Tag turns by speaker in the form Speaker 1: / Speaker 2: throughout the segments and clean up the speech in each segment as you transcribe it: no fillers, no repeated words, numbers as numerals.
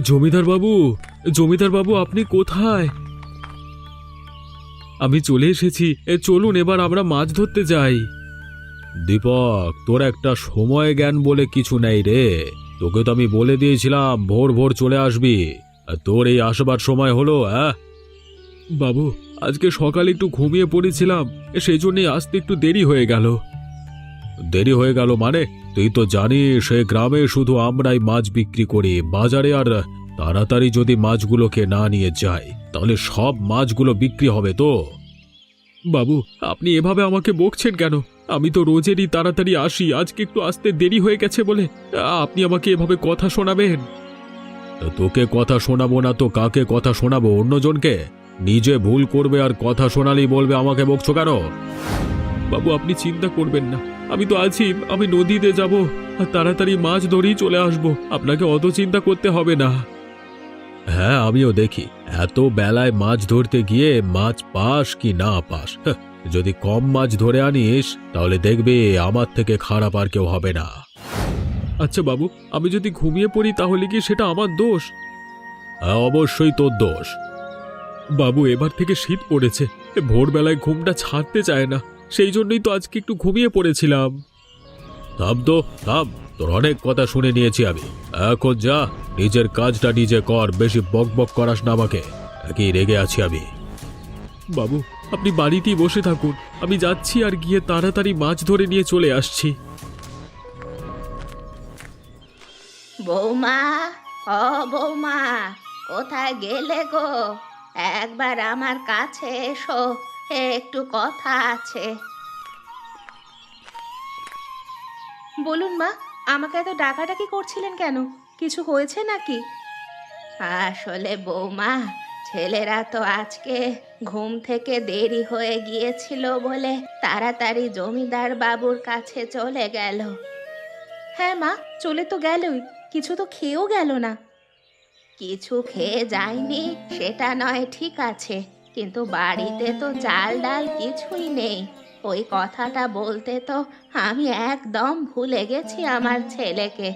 Speaker 1: জমিদার বাবু, জমিদার বাবু, আপনি কোথায়? আমি চলে এসেছি। চলুন এবার আমরা মাছ ধরতে যাই। দীপক, তোর একটা সময় জ্ঞান বলে কিছু নেই রে। তোকে তো আমি বলে দিয়েছিলাম ভোর ভোর চলে আসবি, আর তোর এই আসবার সময় হলো? বাবু, আজকে সকালে একটু ঘুমিয়ে পড়েছিলাম, সেই জন্যই আসতে একটু দেরি হয়ে গেল। দেরি হয়ে গেল মানে? তুই তো জানিস সে গ্রামে শুধু আমরাই মাছ বিক্রি করি বাজারে, আর তাড়াতাড়ি যদি মাছগুলোকে না নিয়ে যাই তাহলে সব মাছগুলো বিক্রি হবে তো। বাবু, আপনি এভাবে আমাকে বকছেন কেন? আমি তো রোজেরই তাড়াতাড়ি আসি, আজকে একটু আসতে দেরি হয়ে গেছে বলে আপনি আমাকে এভাবে কথা শোনাবেন? তোকে কথা শোনাবো না তো কাকে কথা শোনাবো? অন্যজনকে? নিজে ভুল করবে আর কথা শোনালেই বলবে আমাকে বকছো কেন? বাবু, আপনি চিন্তা করবেন না, আমি তো আছি। আমি নদীতে যাব আর তাড়াতাড়ি মাছ ধরেই চলে আসব, আপনাকে অত চিন্তা করতে হবে না। হ্যাঁ, আমিও দেখি এত বেলায় মাছ ধরতে গিয়ে মাছ পাস কি না পাস। যদি কম মাছ ধরে আনিস তাহলে দেখবি আমার থেকে খারাপ আর কেউ হবে না। আচ্ছা বাবু, আমি যদি ঘুমিয়ে পড়ি তাহলে কি সেটা আমার দোষ? হ্যাঁ, অবশ্যই তোর দোষ। বাবু, এবার থেকে শীত পড়েছে, ভোরবেলায় ঘুমটা ছাড়তে চায় না, সেই জন্যই তো আজকে একটু ঘুমিয়ে পড়েছিলাম। থাম তো, থাম, তোর অনেক কথা শুনে নিয়েছি আমি। এখন যা, নিজের কাজটা নিজে কর, বেশি বক বক করাস না আমাকে। কি রেগে আছি আমি? বাবু, আপনি বাড়িতেই বসে থাকুন, আমি যাচ্ছি আর গিয়ে তাড়াতাড়ি মাছ ধরে নিয়ে চলে আসছি।
Speaker 2: বৌমা, ও বৌমা, কোথায় গেলে গো? একবার আমার কাছে এসো, একটু কথা আছে। বলুন মা, আমাকে এত ডাকাডাকি করছিলেন কেন? কিছু হয়েছে নাকি? আসলে বৌমা, ছেলেরা তো আজকে ঘুম থেকে দেরি হয়ে গিয়েছিল বলে তাড়াতাড়ি জমিদার বাবুর কাছে চলে গেল। হ্যাঁ মা, চলে তো গেলই, কিছু তো খেয়েও গেল না। কিছু খেয়ে যায়নি সেটা নয়, ঠিক আছে, কিন্তু বাড়িতে তো চাল ডাল কিছুই নেই। ওই কথাটা বলতে তো আমি একদম ভুলে গেছি আমার ছেলেকে।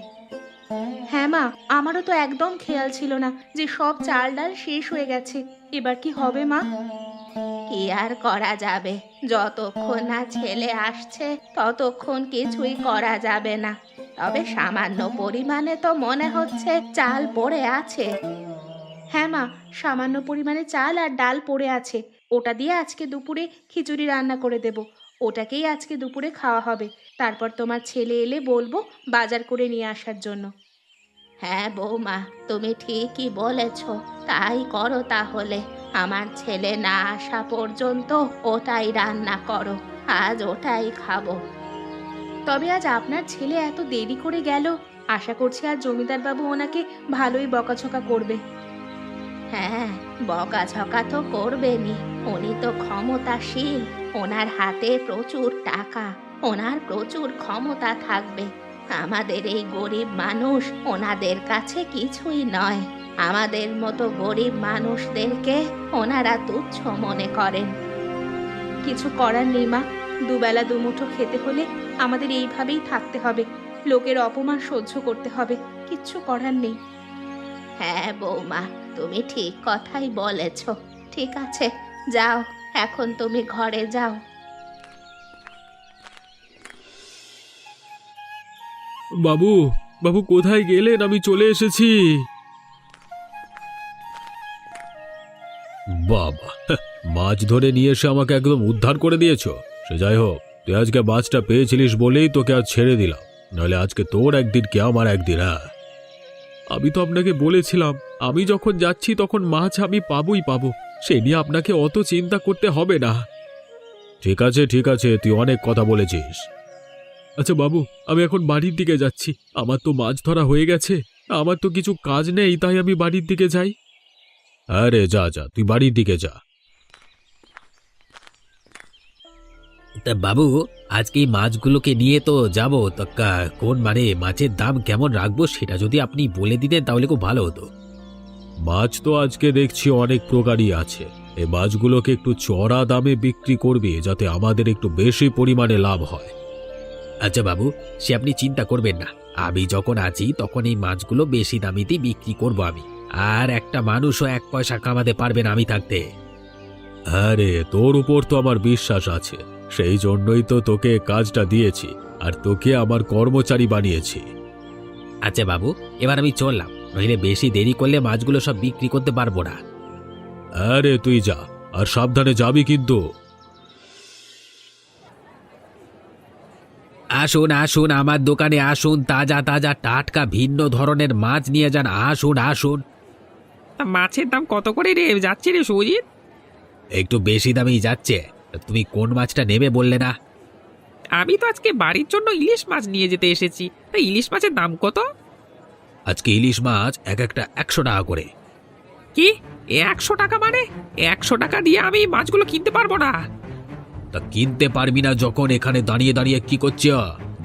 Speaker 2: হ্যাঁ মা, আমারও তো একদম খেয়াল ছিল না যে সব চাল ডাল শেষ হয়ে গেছে। এবার কি হবে মা? কি আর করা যাবে, যতক্ষণ না ছেলে আসছে ততক্ষণ কিছুই করা যাবে না। তবে সামান্য পরিমাণে তো মনে হচ্ছে চাল পড়ে আছে। হ্যাঁ মা, সামান্য পরিমাণে চাল আর ডাল পড়ে আছে, ওটা দিয়ে আজকে দুপুরে খিচুড়ি রান্না করে দেব। ওটাকেই আজকে দুপুরে খাওয়া হবে। তারপর তোমার ছেলে এলে বলবো বাজার করে নিয়ে আসার জন্য। হ্যাঁ বৌমা, তুমি ঠিকই বলেছ, তাই করো তাহলে। আমার ছেলে না আসা পর্যন্ত ওটাই রান্না করো, আজ ওটাই খাবো। তবে আজ আপনার ছেলে এত দেরি করে গেল, আশা করছি আর জমিদার বাবু ওনাকে ভালোই বকাঝকা করবে। হ্যাঁ, বকাঝকা তো করবেনি, উনি তো ক্ষমতাশীল, ওনার হাতে প্রচুর টাকা, ওনার প্রচুর ক্ষমতা থাকবে। আমাদের এই গরিব মানুষ ওনাদের কাছে কিছুই নয়। আমাদের মতো গরিব মানুষদেরকে ওনারা তুচ্ছ মনে করেন। কিছু করার নেই মা, দুবেলা দুমুঠো খেতে হলে আমাদের এইভাবেই থাকতে হবে, লোকের অপমান সহ্য করতে হবে, কিচ্ছু করার নেই। হ্যাঁ বৌমা, তুমি ঠিক কথাই বলেছ। ঠিক আছে, যাও, এখন তুমি ঘরে যাও।
Speaker 1: বাবু, বাবু কোথায় গেলেন? আমি চলে এসেছি। বাবা, মাছ ধরে নিয়ে এসে আমাকে একদম উদ্ধার করে দিয়েছো। সে যাই হোক, তুই আজকে মাছটা পেয়েছিলিস বলেই তোকে আজ ছেড়ে দিলাম, নাহলে আজকে তোর একদিন কে আমার একদিন। হ্যাঁ, আমি তো আপনাকে বলেছিলাম আমি যখন যাচ্ছি তখন মাছ আমি পাবোই পাবো, সে নিয়ে আপনাকে অত চিন্তা করতে হবে না। ঠিক আছে, ঠিক আছে, তুই অনেক কথা বলেছিস। আচ্ছা বাবু, আমি এখন বাড়ির দিকে যাচ্ছি, আমার তো মাছ ধরা হয়ে গেছে, আমার তো কিছু কাজ নেই, তাই আমি বাড়ির দিকে যাই। আরে যা যা, তুই বাড়ির দিকে যা।
Speaker 3: তা বাবু, আজকে এই মাছগুলোকে নিয়ে তো যাব, তো কোন মানে মাছের দাম কেমন রাখবো সেটা যদি আপনি বলে দিতেন তাহলে খুব ভালো হতো।
Speaker 1: মাছ তো আজকে দেখছি অনেক প্রকারই আছে, এই মাছগুলোকে একটু চড়া দামে বিক্রি করবি যাতে আমাদের একটু বেশি পরিমাণে লাভ হয়।
Speaker 3: আচ্ছা বাবু, সে আপনি চিন্তা করবেন না। আমি যখন আছি তখন এই মাছগুলো বেশি দামিতেই বিক্রি করব আমি। আর একটা মানুষও 1 পয়সা কামাতে পারবে না আমি থাকতে।
Speaker 1: আরে তোর উপর তো আমার বিশ্বাস আছে, সেই জন্যই তো তোকে কাজটা দিয়েছি আর তোকে আমার কর্মচারী বানিয়েছি।
Speaker 3: আচ্ছা বাবু, এবার আমি চললাম, নইলে বেশি দেরি করলে মাছগুলো সব বিক্রি করতে পারবো না।
Speaker 1: আরে তুই যা, আর সাবধানে যাবি কিন্তু।
Speaker 3: আসুন আসুন, আমার দোকানে আসুন, তাজা তাজা টাটকা ভিন্ন ধরনের মাছ নিয়ে যান। আসুন আসুন।
Speaker 4: মাছের দাম কত করে রে যাচ্ছে রে সুজিত?
Speaker 3: একটু বেশি দামেই যাচ্ছে। তা তুমি কোন মাছটা নেবে বললে না?
Speaker 4: আমি তো আজকে বাড়ির জন্য ইলিশ মাছ নিয়ে যেতে এসেছি, তা ইলিশ মাছের দাম কত?
Speaker 3: আজকে ইলিশ মাছ এক একটা 100 টাকা করে।
Speaker 4: কি 100 টাকা? মানে 100 টাকা দিয়ে আমি মাছগুলো কিনতে পারবো না।
Speaker 3: তা কিনতে পারবি না যখন এখানে দাঁড়িয়ে দাঁড়িয়ে কি করছো?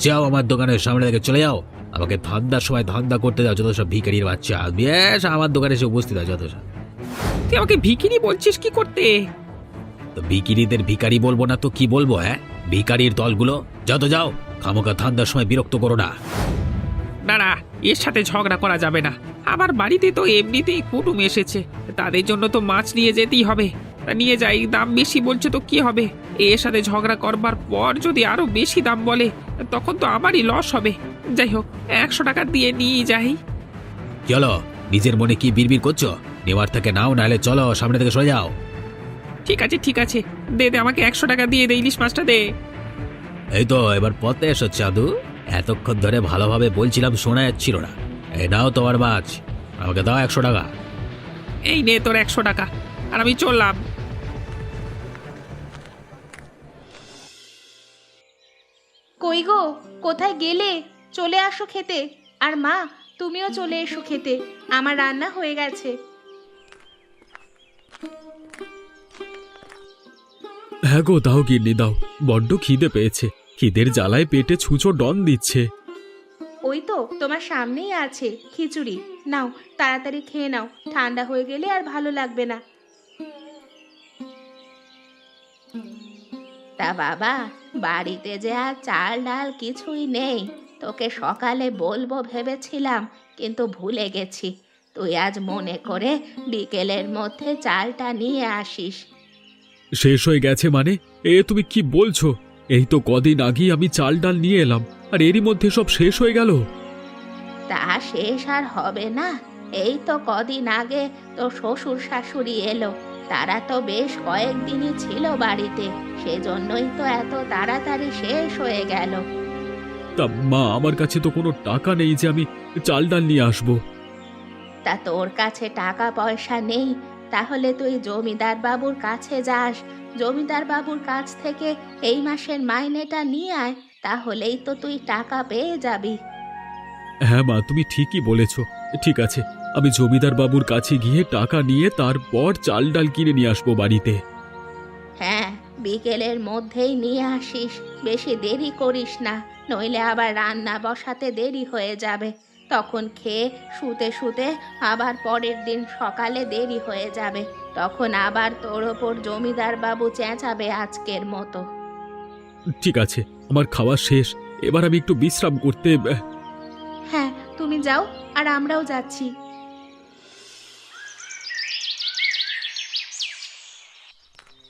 Speaker 3: যাও আমার দোকানের সামনে থেকে চলে যাও। আমাকে ধান্দার সময় ধান্দা করতে যাও যত সব ভিখারির বাচ্চা। বেশ আমার দোকানে এসে উপস্থিত হয় যত সব।
Speaker 4: তুই আমাকে ভিখিরি বলছিস কি করতে?
Speaker 3: তো ভিখারিদের ভিখারি বলবো না তো কি বলবো? হ্যাঁ, ভিখারির দলগুলো যত যাও, খামোকা ধান্দার সময় বিরক্ত করো না।
Speaker 4: না না, এর সাথে ঝগড়া করা যাবে না। আমার বাড়িতে তো এমনিতেই কুটুম এসেছে, তাদের জন্য তো মাছ নিয়ে যেতেই হবে। তা নিয়ে যাই, দাম বেশি বলছে তো কি হবে? এর সাথে ঝগড়া করবার পর যদি আরো বেশি দাম বলে তখন তো আমারই লস হবে। যাই হোক, 100 টাকা দিয়ে নিয়ে যাই।
Speaker 3: চলো, নিজের মনে কি বিড়বিড় করছো? নেওয়ার থেকে নাও, নাহলে চলো সামনে থেকে সরে যাও।
Speaker 4: ঠিক আছে ঠিক আছে, দে দে, আমাকে 100 টাকা দিয়ে দে, ইলিশ মাছটা দে।
Speaker 3: এই তো এবার পথে এসো চাঁদু। এতক্ষণ ধরে ভালোভাবে বলছিলাম, শোনা যাচ্ছিল না। এই নাও তোমার মাছ, আমাকে দাও 100 টাকা।
Speaker 4: এই নে তোর 100 টাকা, আর আমি চললাম।
Speaker 2: কই গো, কোথায় গেলে? চলে আসো খেতে। আর মা, তুমিও চলে এসো খেতে, আমার রান্না হয়ে গেছে।
Speaker 1: হ্যাঁ গো, দাও গিন্নি দাও, বড্ড খিদে পেয়েছে। খিদের জ্বালায় পেটে ছুঁচো ডন দিচ্ছে।
Speaker 2: ওই তো তোমার সামনেই আছে খিচুড়ি, নাও তাড়াতাড়ি খেয়ে নাও, ঠান্ডা হয়ে গেলে আর ভালো লাগবে না। তা বাবা, বাড়িতে যে আর চাল ডাল কিছুই নেই, তোকে সকালে বলবো ভেবেছিলাম, কিন্তু ভুলে গেছি। তুই আজ মনে করে বিকেলের মধ্যে চালটা নিয়ে আসিস।
Speaker 1: শেষ হয়ে গেছে মানে? তুমি কি বলছো? এই তো কদিন আগেই আমি চাল ডাল নিয়ে এলাম, আর এরই মধ্যে সব শেষ হয়ে গেল।
Speaker 2: তা শেষ আর হবে না? এই তো কদিন আগে তো শ্বশুর শাশুড়ি এলো, তারা তো বেশ কয়েকদিনই ছিল বাড়িতে, সেজন্যই তো এত তাড়াতাড়ি শেষ হয়ে গেল।
Speaker 1: তা মা, আমার কাছে তো কোনো টাকা নেই যে আমি চাল ডাল নিয়ে আসবো।
Speaker 2: তা তোর কাছে টাকা পয়সা নেই, তাহলে তুই জমিদার বাবুর কাছে যাস, জমিদার বাবুর কাছ থেকে এই মাসের মাইনেটা নিয়ে আয়, তাহলেই তো তুই টাকা পেয়ে যাবি।
Speaker 1: হ্যাঁ মা, তুমি ঠিকই বলেছ। ঠিক আছে, আমি জমিদার বাবুর কাছে গিয়ে টাকা নিয়ে তারপর চাল ডাল কিনে নিয়ে আসবো বাড়িতে।
Speaker 2: হ্যাঁ, বিকেলের মধ্যেই নিয়ে আসিস, বেশি দেরি করিস না, নইলে আবার রান্না বসাতে দেরি হয়ে যাবে। তখন খেয়ে শুতে শুতে আবার পরের দিন সকালে দেরি হয়ে যাবে, তখন আবার তোর ওপর জমিদার বাবু চেঁচাবে আজকের মতো।
Speaker 1: ঠিক আছে, আমার খাওয়া শেষ, এবার আমি একটু বিশ্রাম করতে।
Speaker 2: হ্যাঁ, তুমি যাও, আর আমরাও যাচ্ছি।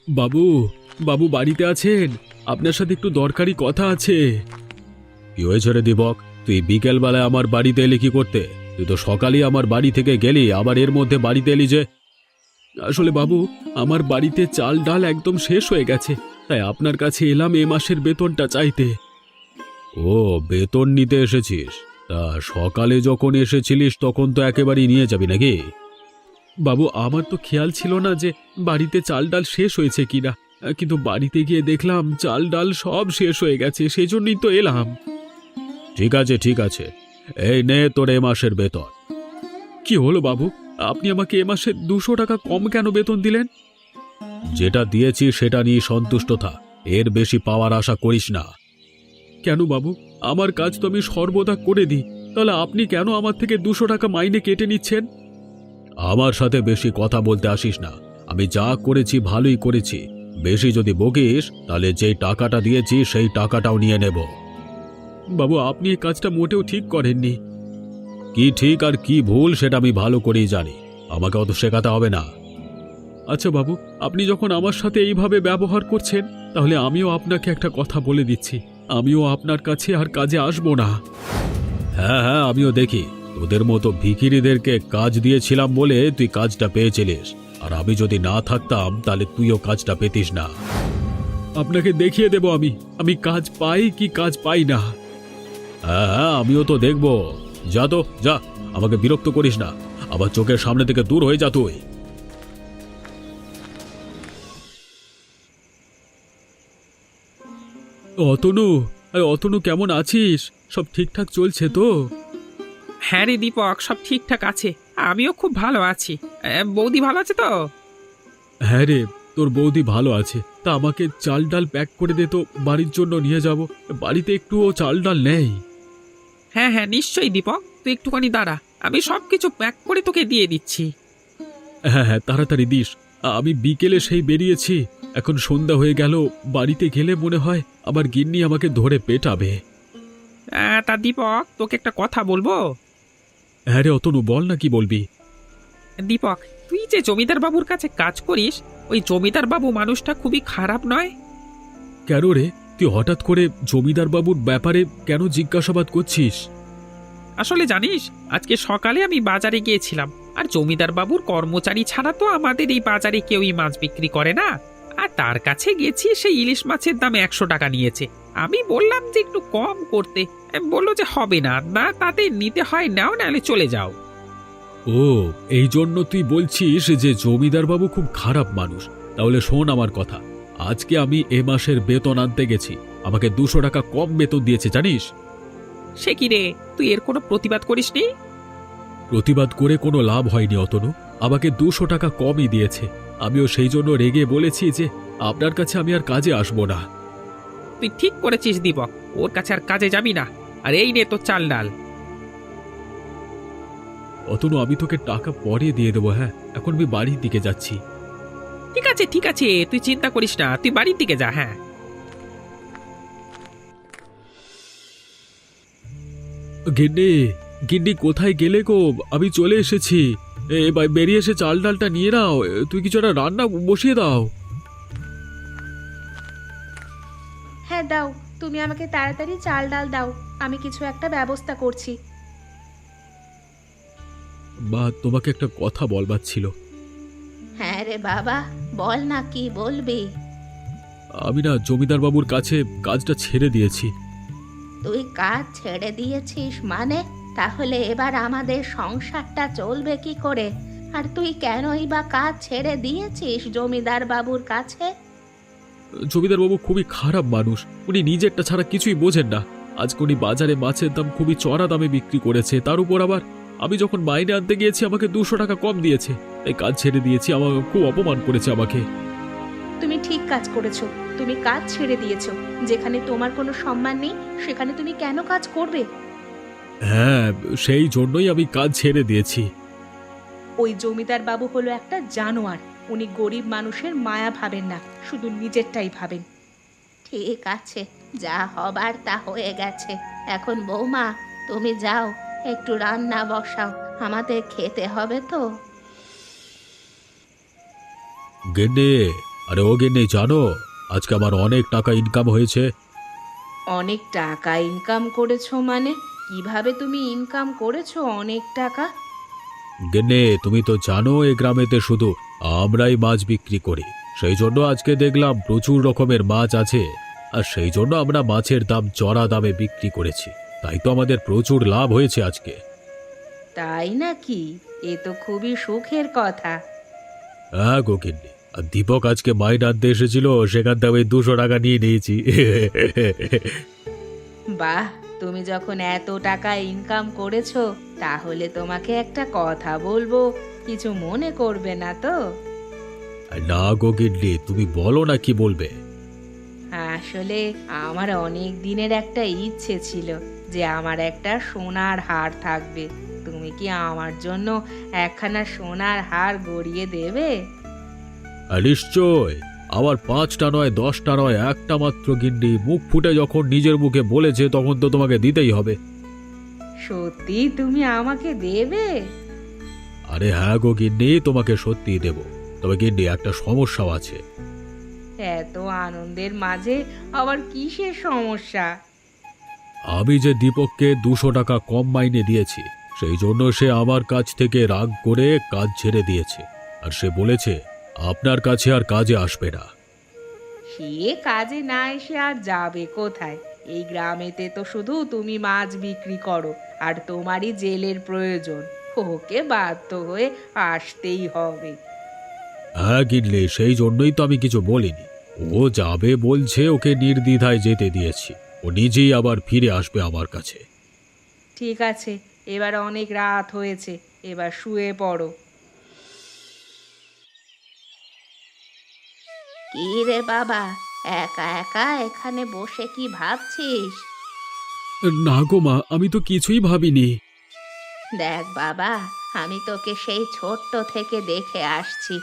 Speaker 1: বাবু, বাবু বাড়িতে আছেন? আপনার সাথে একটু দরকারি কথা আছে। কি হয়েছে রে দীপক? তুই বিকেল বেলায় আমার বাড়িতে এলি কি করতে? তুই তো সকালেই আমার বাড়ি থেকে গেলি, আবার এর মধ্যে বাড়িতে এলি যে? আসলে বাবু, আমার বাড়িতে চাল ডাল একদম শেষ হয়ে গেছে, তাই আপনার কাছে এলাম এ মাসের বেতনটা চাইতে। ও, বেতন নিতে এসেছিস? তা সকালে যখন এসেছিলিস তখন তো একেবারেই নিয়ে যাবি নাকি? বাবু, আমার তো খেয়াল ছিল না যে বাড়িতে চাল ডাল শেষ হয়েছে কিনা, কিন্তু বাড়িতে গিয়ে দেখলাম চাল ডাল সব শেষ হয়ে গেছে, সেই জন্যই তো এলাম। ঠিক আছে ঠিক আছে, এই নে তোর এ মাসের বেতন। কি হলো বাবু, আপনি আমাকে এ মাসে 200 টাকা কম কেন বেতন দিলেন? যেটা দিয়েছি সেটা নিয়ে সন্তুষ্ট থাক, এর বেশি পাওয়ার আশা করিস না। কেন বাবু, আমার কাজ তো আমি সর্বদা করে দিই, তাহলে আপনি কেন আমার থেকে 200 টাকা মাইনে কেটে নিচ্ছেন? আমার সাথে বেশি কথা বলতে আসিস না, আমি যা করেছি ভালোই করেছি। বেশি যদি বকিস তাহলে যেই টাকাটা দিয়েছি সেই টাকাটাও নিয়ে নেব। বাবু, আপনি এই কাজটা মোটেও ঠিক করেননি। কি ঠিক আর কি ভুল সেটা আমি ভালো করেই জানি, আমাকে অত শেখাতে হবে না। আচ্ছা বাবু, আপনি যখন আমার সাথে এইভাবে ব্যবহার করছেন, তাহলে আমিও আপনাকে একটা কথা বলে দিচ্ছি, আমিও আপনার কাছে আর কাজে আসবো না। হ্যাঁ হ্যাঁ, আমিও দেখি তোদের মতো ভিখিরিদেরকে কাজ দিয়েছিলাম বলে তুই কাজটা পেয়েছিলিস, আর আমি যদি না থাকতাম তাহলে তুইও কাজটা পেতিস না। আপনাকে দেখিয়ে দেব আমি কাজ পাই কি কাজ পাই না। হ্যাঁ হ্যাঁ, আমিও তো দেখব। যা তো যা, আমাকে বিরক্ত করিস না, আবার চোখের সামনে থেকে দূর হয়ে যা তুই। অতনু, অতনু কেমন আছিস? সব ঠিকঠাক চলছে তো?
Speaker 4: হ্যাঁ রে দীপক, সব ঠিকঠাক আছে, আমিও খুব ভালো আছি। বৌদি ভালো আছে তো?
Speaker 1: হ্যাঁ রে, তোর বৌদি ভালো আছে। তা আমাকে চাল ডাল প্যাক করে দে তো, বাড়ির জন্য নিয়ে যাব। বাড়িতে একটুও চাল ডাল নেই।
Speaker 4: হ্যাঁ হ্যাঁ নিশ্চয়ই দীপক, তুই একটুখানি দাঁড়া, আমি সব কিছু প্যাক করে তোকে দিয়ে দিচ্ছি।
Speaker 1: হ্যাঁ হ্যাঁ, তাড়াতাড়ি দিস। আমি বিকেলে সেই বেরিয়েছি, এখন সন্ধ্যা হয়ে গেল। বাড়িতে গেলে মনে হয় আবার গিন্নি আমাকে ধরে পেটাবে।
Speaker 4: তা দীপক, তোকে একটা কথা বলবো?
Speaker 1: হ্যাঁ রে অতনু, বল না, কি বলবি?
Speaker 4: দীপক, তুই যে জমিদার বাবুর কাছে কাজ করিস, ওই জমিদার বাবু মানুষটা খুবই খারাপ নয়?
Speaker 1: কেন রে, তুই হঠাৎ করে জমিদার বাবুর ব্যাপারে কেন জিজ্ঞাসাবাদ করছিস?
Speaker 4: আসলে জানিস, আজকে সকালে আমি বাজারে গিয়েছিলাম, আর জমিদার বাবুর কর্মচারী ছাড়া তো আমাদের এই বাজারে কেউই মাছ বিক্রি করে না। আর তার কাছে গেছি, সেই ইলিশ মাছের দাম 100 টাকা নিয়েছে। আমি বললাম যে একটু কম করতে, বললো যে হবে না, না তাতে নিতে হয় নাও, নাহলে চলে যাও।
Speaker 1: ও, এই জন্য তুই বলছিস যে জমিদার বাবু খুব খারাপ মানুষ? তাহলে শোন আমার কথা, আজকে আমি এ মাসের বেতন আনতে গেছি, আমাকে 200 টাকা কম বেতন দিয়েছে, জানিস?
Speaker 4: সে কি রে, তুই এর কোনো প্রতিবাদ করিসনি?
Speaker 1: প্রতিবাদ করে কোনো লাভ হয়নি অতনু, আমাকে 200 টাকা কমই দিয়েছে। আমিও সেই জন্য রেগে বলেছি যে আপনার কাছে আমি আর কাজে আসবো না।
Speaker 4: তুই ঠিক করেছিস দীপক, ওর কাছে আর কাজে যাবি না। আর এই নে তোর চাল ডাল।
Speaker 1: অতনু, আমি তোকে টাকা পরে দিয়ে দেবো। হ্যাঁ, এখন আমি বাড়ির দিকে যাচ্ছি।
Speaker 4: ঠিক আছে ঠিক আছে, তুই চিন্তা করিস না, তুই বাড়ির দিকে যা। হ্যাঁ
Speaker 1: গিন্নি, গিন্নি কোথায় গেলে গো? আমি চলে এসেছি। এবার বেরিয়ে এসে চাল ডালটা নিয়ে নাও। তুই কিছু একটা রান্না বসিয়ে দাও।
Speaker 2: হ্যাঁ দাও, তুমি আমাকে তাড়াতাড়ি চাল ডাল দাও, আমি কিছু একটা ব্যবস্থা করছি।
Speaker 1: বা, তোমাকে একটা কথা বলবার ছিল।
Speaker 2: হ্যাঁ রে বাবা, বল না, কি বলবি?
Speaker 1: আমি না জমিদার বাবুর কাছে কাজটা ছেড়ে দিয়েছি।
Speaker 2: তুই কাজ ছেড়ে দিয়েছিস মানে? তাহলে এবার আমাদের সংসারটা চলবে কি করে? আর তুই কেনই বা কাজ ছেড়ে দিয়েছিস জমিদার বাবুর কাছে?
Speaker 1: জমিদার বাবু খুবই খারাপ মানুষ, উনি নিজেরটা ছাড়া কিছুই বোঝেন না। আজকে উনি বাজারে মাছের দাম খুবই চড়া দামে বিক্রি করেছে, তার উপর আবার আমি যখন মাইনে আনতে গিয়েছি আমাকে 200 টাকা কম দিয়েছে। তাই কাজ ছেড়ে দিয়েছি, আমাকে খুব অপমান করেছে আমাকে।
Speaker 2: তুমি ঠিক কাজ করেছো, তুমি কাজ ছেড়ে দিয়েছো। যেখানে তোমার কোনো সম্মান নেই, সেখানে তুমি কেন কাজ করবে?
Speaker 1: হ্যাঁ, সেই জন্যই আমি কাজ ছেড়ে দিয়েছি।
Speaker 2: ওই জমিদার বাবু হলো একটা জানোয়ার, উনি গরিব মানুষের মায়া ভাবেন না, শুধু নিজেরটাই ভাবেন। ঠিক আছে, যা হবার তা হয়ে গেছে। এখন বৌমা, তুমি যাও, একটু রান্না বসাও, আমাদের খেতে হবে তো।
Speaker 1: গিন্নি, আরে ও গিন্নি, জানো আজকে আমার অনেক টাকা ইনকাম হয়েছে।
Speaker 2: অনেক টাকা ইনকাম করেছো মানে? কিভাবে তুমি ইনকাম করেছো অনেক টাকা?
Speaker 1: গিন্নি, তুমি তো জানো এই গ্রামেতে শুধু আমরাই মাছ বিক্রি করি, সেই জন্য আজকে দেখলাম প্রচুর রকমের মাছ আছে, আর সেই জন্য আমরা মাছের দাম চড়া দামে বিক্রি করেছি, তাই তো আমাদের প্রচুর লাভ হয়েছে আজকে।
Speaker 2: তাই নাকি? এ তো খুবই সুখের কথা।
Speaker 1: হ্যাঁ গো গিন্নি, আর দীপক আজকে মাইনে আনতে এসেছিল, সেখান থেকে আমি 200 টাকা নিয়ে নিয়েছি।
Speaker 2: বাহ, তুমি যখন এত টাকা ইনকাম করেছো, তাহলে তোমাকে একটা কথা বলবো, কিছু মনে করবে না তো?
Speaker 1: না গো গিন্নি, তুমি বলো না, কি বলবে?
Speaker 2: আসলে আমার অনেক দিনের একটা ইচ্ছে ছিল যে আমার একটা সোনার হার থাকবে। তুমি কি আমার জন্য একখানা সোনার হার গড়িয়ে দেবে?
Speaker 1: নিশ্চয়, আবার 5টা নয় 10টা নয়, একটা মাত্র গিন্নি মুখ ফুটে যখন নিজের মুখে বলেছে তখন তো তোমাকে দিতেই হবে।
Speaker 2: সত্যি তুমি আমাকে দেবে?
Speaker 1: আরে হ্যাঁ গো গিন্নি, তোমাকে সত্যিই দেব। তবে গিন্নি একটা সমস্যাও আছে।
Speaker 2: এত আনন্দের মাঝে আবার কিসের সমস্যা?
Speaker 1: আমি যে দীপককে 200 টাকা কম মাইনে দিয়েছি, সেই জন্য সে আমার কাছ থেকে রাগ করে কাজ ছেড়ে দিয়েছে। আর সে বলেছে আপনার কাছে আর কাজে আসবে না।
Speaker 2: সে কাজে না এসে আর যাবে কোথায়? এই গ্রামেতে তো শুধু তুমি মাছ বিক্রি করো, আর তোমারই জেলের প্রয়োজন। ওকে বাধ্য হয়ে আসতেই হবে।
Speaker 1: হ্যাঁ গিন্নি, সেই জন্যই তো আমি কিছু বলিনি। ও যাবে বলছে, ওকে নির্দ্বিধায় যেতে দিয়েছি। ও নিজেই আবার ফিরে আসবে আমার কাছে।
Speaker 2: ঠিক আছে, এবার অনেক রাত হয়েছে, এবার শুয়ে পড়ো। কি রে বাবা, একা একা এখানে বসে কি ভাবছিস?
Speaker 1: না গো মা, আমি তো কিছুই ভাবিনি।
Speaker 2: দেখ বাবা, আমি তোকে সেই ছোট্ট থেকে দেখে আসছি,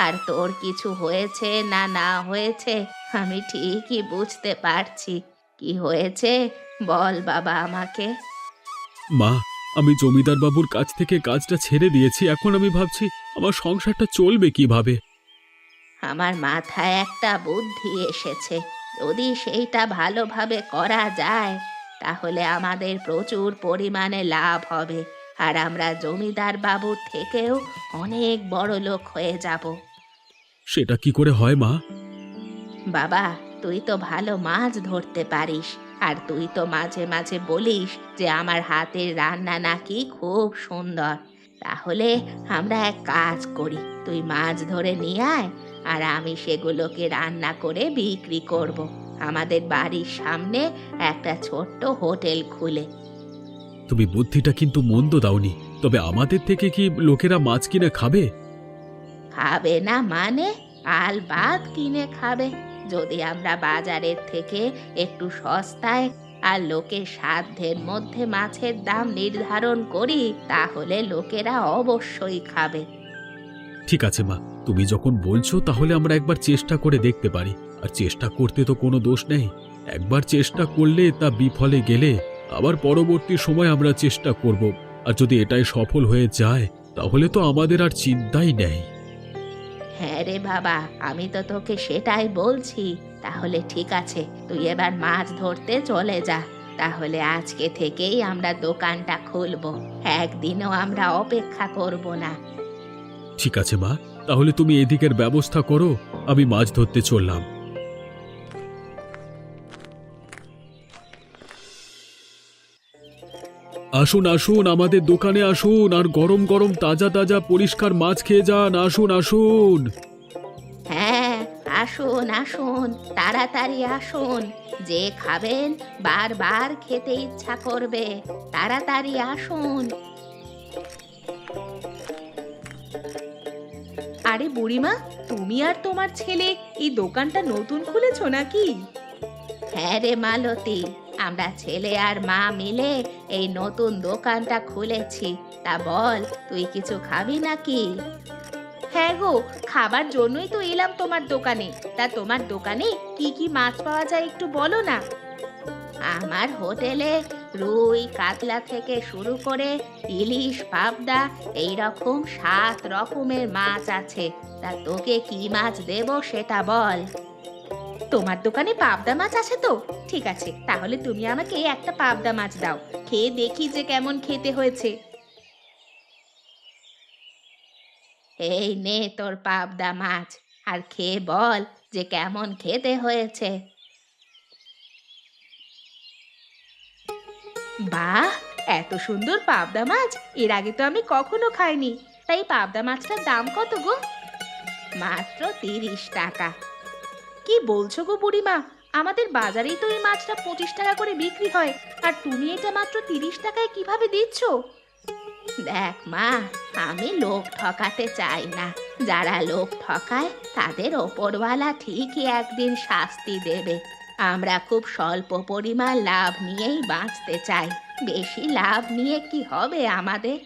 Speaker 2: আর তোর কিছু হয়েছে না না হয়েছে আমি ঠিকই বুঝতে পারছি। কি হয়েছে বল বাবা আমাকে।
Speaker 1: মা, আমি জমিদার বাবুর কাছ থেকে কাজটা ছেড়ে দিয়েছি। এখন আমি ভাবছি আমার সংসারটা চলবে কিভাবে।
Speaker 2: আমার মাথায় একটা বুদ্ধি এসেছে। যদি সেইটা ভালোভাবে করা যায় তাহলে আমাদের প্রচুর পরিমাণে লাভ হবে, আর আমরা জমিদার বাবুর থেকেও অনেক বড় লোক হয়ে যাব।
Speaker 1: সেটা কি করে হয় মা?
Speaker 2: বাবা, তুই তো ভালো মাছ ধরতে পারিস, আর তুই তো মাঝে মাঝে বলিস যে আমার হাতের রান্না নাকি খুব সুন্দর। তাহলে আমরা এক কাজ করি, তুই মাছ ধরে নিয়ে আয়, আর আমি সেগুলোকে রান্না করে বিক্রি করব। আমাদের বাড়ির সামনে একটা ছোট্ট হোটেল খুলে।
Speaker 1: তুমি বুদ্ধিটা কিন্তু মন্দ দাওনি। তবে আমাদের থেকে কি লোকেরা মাছ কিনে খাবে?
Speaker 2: খাবে না মানে? আলবাত কিনে খাবে। যদি আমরা বাজারের থেকে একটু সস্তায় আর লোকের সাধ্যের মধ্যে মাছের দাম নির্ধারণ করি, তাহলে লোকেরা অবশ্যই খাবে।
Speaker 1: ঠিক আছে মা, তুমি যখন বলছো তাহলে আমরা একবার চেষ্টা করে দেখতে পারি। আর চেষ্টা করতে তো কোনো দোষ নেই। একবার চেষ্টা করলে তা বিফলে গেলে আবার পরবর্তী সময় আমরা চেষ্টা করব। আর যদি এটাই সফল হয়ে যায় তাহলে তো আমাদের আর চিন্তাই নেই।
Speaker 2: হ্যাঁ রে বাবা, আমি তো তোকে সেটাই বলছি। তাহলে ঠিক আছে, তুই এবার মাছ ধরতে চলে যা। তাহলে আজকে থেকেই আমরা দোকানটা খুলবো, একদিনও আমরা অপেক্ষা করব না।
Speaker 1: ঠিক আছে মা, তাহলে তুমি এদিকের ব্যবস্থা করো, আমি মাছ ধরতে চললাম। আসুন আসুন, আমাদের দোকানে আসুন, আর গরম গরম তাজা তাজা পরিষ্কার মাছ খেয়ে যান। আসুন আসুন।
Speaker 2: হ্যাঁ, আসুন আসুন, তাড়াতাড়ি আসুন। যে খাবেন বারবার খেতে ইচ্ছা করবে, তাড়াতাড়ি আসুন। আরে বুড়িমা, তুমি আর তোমার ছেলে এই দোকানটা নতুন খুলেছো নাকি? হ্যাঁ রে মালতী, আমরা ছেলে আর মা মিলে এই নতুন দোকানটা খুলেছি। তা বল, তুই কিছু খাবি নাকি? হ্যাঁ গো, খাবার জন্যই তো এলাম তোমার দোকানে। তা তোমার দোকানে কি কি মাছ পাওয়া যায় একটু বলো না। আমার হোটেলে রুই কাতলা থেকে শুরু করে ইলিশ পাবদা এইরকম 7 রকমের মাছ আছে। তা তোকে কি মাছ দেব সেটা বল। তোমার দোকানে পাবদা মাছ আছে তো? ঠিক আছে, তাহলে তুমি আমাকে একটা পাবদা মাছ দাও, খেয়ে দেখি যে কেমন খেতে হয়েছে। এই নে তোর পাবদা মাছ, আর খেয়ে বল যে কেমন খেতে হয়েছে। বাহ, এত সুন্দর পাবদা মাছ এর আগে তো আমি কখনো খাইনি। তাই পাবদা মাছটার দাম কত গো? মাত্র 30 টাকা। কি বলছো গো বুড়িমা? আমাদের বাজারেই তো এই মাছটা 25 টাকা করে বিক্রি হয়, আর তুমি এটা মাত্র 30 টাকায় কিভাবে দিচ্ছ? দেখ মা, আমি লোক ঠকাতে চাই না। যারা লোক ঠকায় তাদের ওপরওয়ালা ঠিকই একদিন শাস্তি দেবে। আমরা খুব স্বল্প পরিমাণ লাভ নিয়েই বাঁচতে চাই, বেশি লাভ নিয়ে কি হবে আমাদের?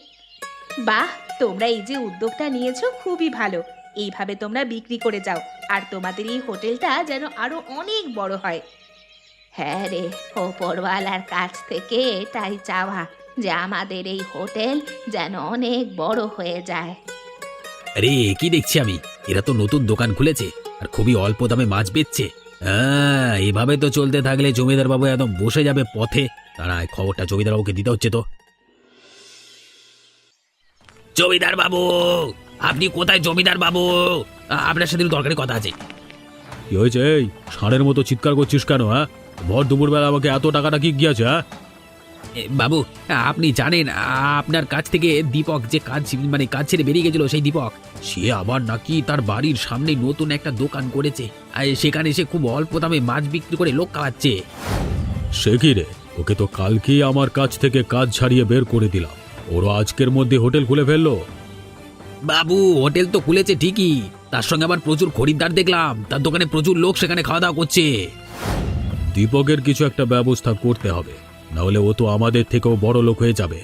Speaker 2: বাহ, তোমরা এই যে উদ্যোগটা নিয়েছো খুবই ভালো। এইভাবে তোমরা বিক্রি করে যাও আর তোমাদের এই হোটেলটা যেন আরো অনেক বড় হয়। হ্যাঁ রে, ওপরওয়ালার কাছ থেকে এটাই চাওয়া যে আমাদের এই হোটেল যেন অনেক বড় হয়ে যায়।
Speaker 3: আরে কি দেখছি আমি, এরা তো নতুন দোকান খুলেছে আর খুবই অল্প দামে মাছ বেচছে। হ্যাঁ, এভাবে তো চলতে থাকলে জমিদার বাবু একদম বসে যাবে পথে। দাঁড়ায়, খবরটা জমিদার বাবুকে দিতে হচ্ছে তো। জমিদার বাবু, আপনি কোথায়? জমিদার বাবু, আপনার সাথে দরকারি কথা আছে।
Speaker 1: কি হয়েছে? এই ষাঁড়ের মতো চিৎকার করছিস কেন? হ্যাঁ, ভর দুপুরবেলা আমাকে এত টাকাটা কি গিয়েছে? হ্যাঁ,
Speaker 3: বাবু, আপনি জানেন আপনার কাছ থেকে দীপক যে কাজ ছেড়ে বেরিয়ে গেছিল, সেই দীপক সে আবার নাকি তার বাড়ির সামনে নতুন একটা দোকান করেছে আর সেখানে সে খুব অল্প দামে মাছ বিক্রি করে লোক খাওয়াচ্ছে।
Speaker 1: সে কি রে? ওকে তো কালকেই আমার কাছ থেকে কাজ ছাড়িয়ে বের করে দিলাম, ওরা আজকের মধ্যে হোটেল খুলে ফেললো।
Speaker 3: বাবু, হোটেল তো খুলেছে ঠিকই, তার সঙ্গে আবার প্রচুর খরিদ্দার দেখলাম, তার দোকানে প্রচুর লোক সেখানে খাওয়া দাওয়া করছে।
Speaker 1: দীপকের কিছু একটা ব্যবস্থা করতে হবে, নাহলে ও তো আমাদের থেকেও বড় লোক হয়ে যাবে।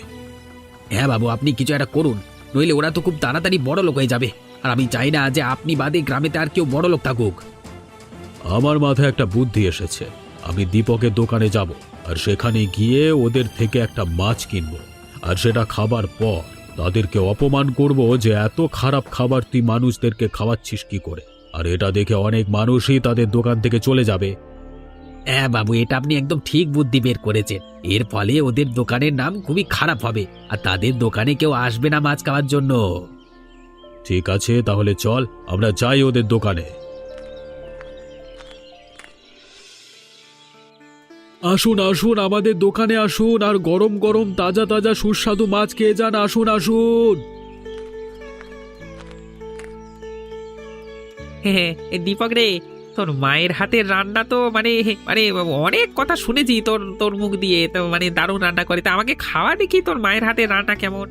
Speaker 3: হ্যাঁ বাবু, আপনি কিছু একটা করুন, নইলে ওরা তো খুব তাড়াতাড়ি বড় লোক হয়ে যাবে, আর আমি চাই না যে আপনি বাদে গ্রামেতে আর কেউ বড় লোক থাকুক।
Speaker 1: আমার মাথায় একটা বুদ্ধি এসেছে, আমি দীপকের দোকানে যাব আর সেখানে গিয়ে ওদের থেকে একটা মাছ কিনবো, আর সেটা খাবার পর তাদেরকে অপমান করব যে এত খারাপ খাবার তুই মানুষদেরকে খাওয়াচ্ছিস কি করে, আর এটা দেখে অনেক মানুষই তাদের দোকান থেকে চলে যাবে।
Speaker 3: হ্যাঁ বাবু, এটা আপনি একদম ঠিক বুদ্ধি বের করেছেন, এর ফলে ওদের দোকানের নাম খুবই খারাপ হবে আর তাদের দোকানে কেউ আসবে না মাছ খাওয়ার জন্য।
Speaker 1: ঠিক আছে, তাহলে চল আমরা যাই ওদের দোকানে। আসুন আসুন, আমাদের দোকানে আসুন আর গরম গরম তাজা তাজা সুস্বাদু মাছ খেয়ে যান। আসুন আসুন।
Speaker 4: হ্যাঁ, দীপক রে, তোর মায়ের হাতের রান্না তো মানে মানে অনেক কথা শুনেছি তোর তোর মুখ দিয়ে, তো মানে দারুণ রান্না করে। তা আমাকে খাওয়া দেখি তোর মায়ের হাতের রান্না কেমন।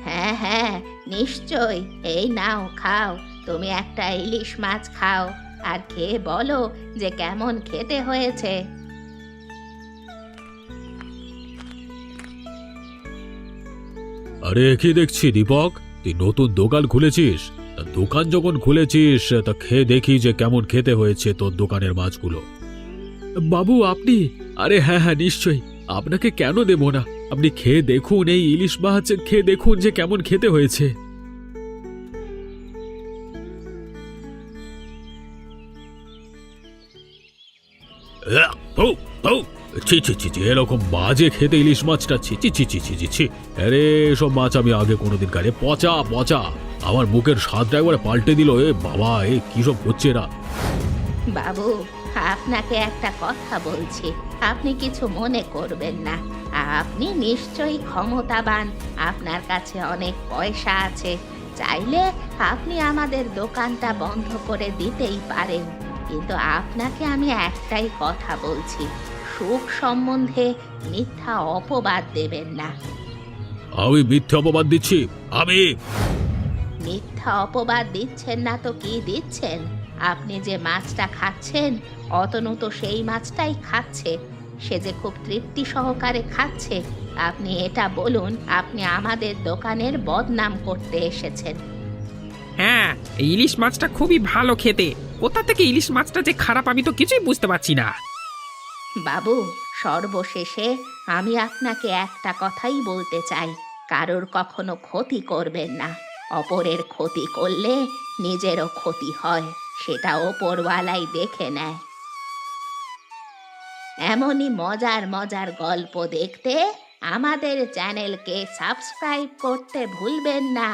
Speaker 2: হ্যাঁ হ্যাঁ, নিশ্চয়, এই নাও খাও। তুমি একটা ইলিশ মাছ খাও আর খেয়ে বলো যে কেমন খেতে হয়েছে।
Speaker 1: আরে কি দেখছি দীপক, তুই নতুন দোকান খুলেছিস? তা দোকান যখন খুলেছিস তা খেয়ে দেখি যে কেমন খেতে হয়েছে তোর দোকানের মাছগুলো। বাবু আপনি? আরে হ্যাঁ হ্যাঁ, নিশ্চয়ই, আপনাকে কেন দেব না। আপনি খেয়ে দেখুন, এই ইলিশ মাছ খেয়ে দেখুন যে কেমন খেতে হয়েছে। ছি ছি ছি ছি, এরকম বাজে খেতে ইলিশ মাছটা, ছি ছি ছি ছি ছি ছি ছি। আরে এসব মাছ আমি আগে কোনোদিন খাইনি। পচা পচা, আমার মুখের স্বাদটা একবারে পাল্টে দিল। এ বাবা, এ কি সব হচ্ছে এরা?
Speaker 2: বাবু, আপনাকে একটা কথা বলছি, আপনি কিছু মনে করবেন না। আপনি নিশ্চয়ই ক্ষমতাবান, আপনার কাছে অনেক পয়সা আছে, চাইলে আপনি আমাদের দোকানটা বন্ধ করে দিতেই পারেন। কিন্তু আপনাকে আমি একটাই কথা বলছি, সুখ সম্বন্ধে মিথ্যা অপবাদ দেবেন না।
Speaker 1: আমি মিথ্যে অপবাদ দিচ্ছি? আমি
Speaker 2: মিথ্যা অপবাদ দিচ্ছেন না তো কি দিচ্ছেন? আপনি যে মাছটা খাচ্ছেন, অতনু তো সেই মাছটাই খাচ্ছে, সে যে খুব তৃপ্তি সহকারে খাচ্ছে। আপনি এটা বলুন, আপনি আমাদের দোকানের বদনাম করতে এসেছেন।
Speaker 4: হ্যাঁ, এই ইলিশ মাছটা খুবই ভালো খেতে, কোথা থেকে ইলিশ মাছটা যে খারাপ আমি তো কিছুই বুঝতে পারছি না।
Speaker 2: বাবু, সর্বশেষে আমি আপনাকে একটা কথাই বলতে চাই, কারোর কখনো ক্ষতি করবেন না। অপরের ক্ষতি করলে নিজেরও ক্ষতি হয়, সেটা ওপরওয়ালাই দেখে নেয়। এমনই মজার মজার গল্প দেখতে আমাদের চ্যানেলকে সাবস্ক্রাইব করতে ভুলবেন না।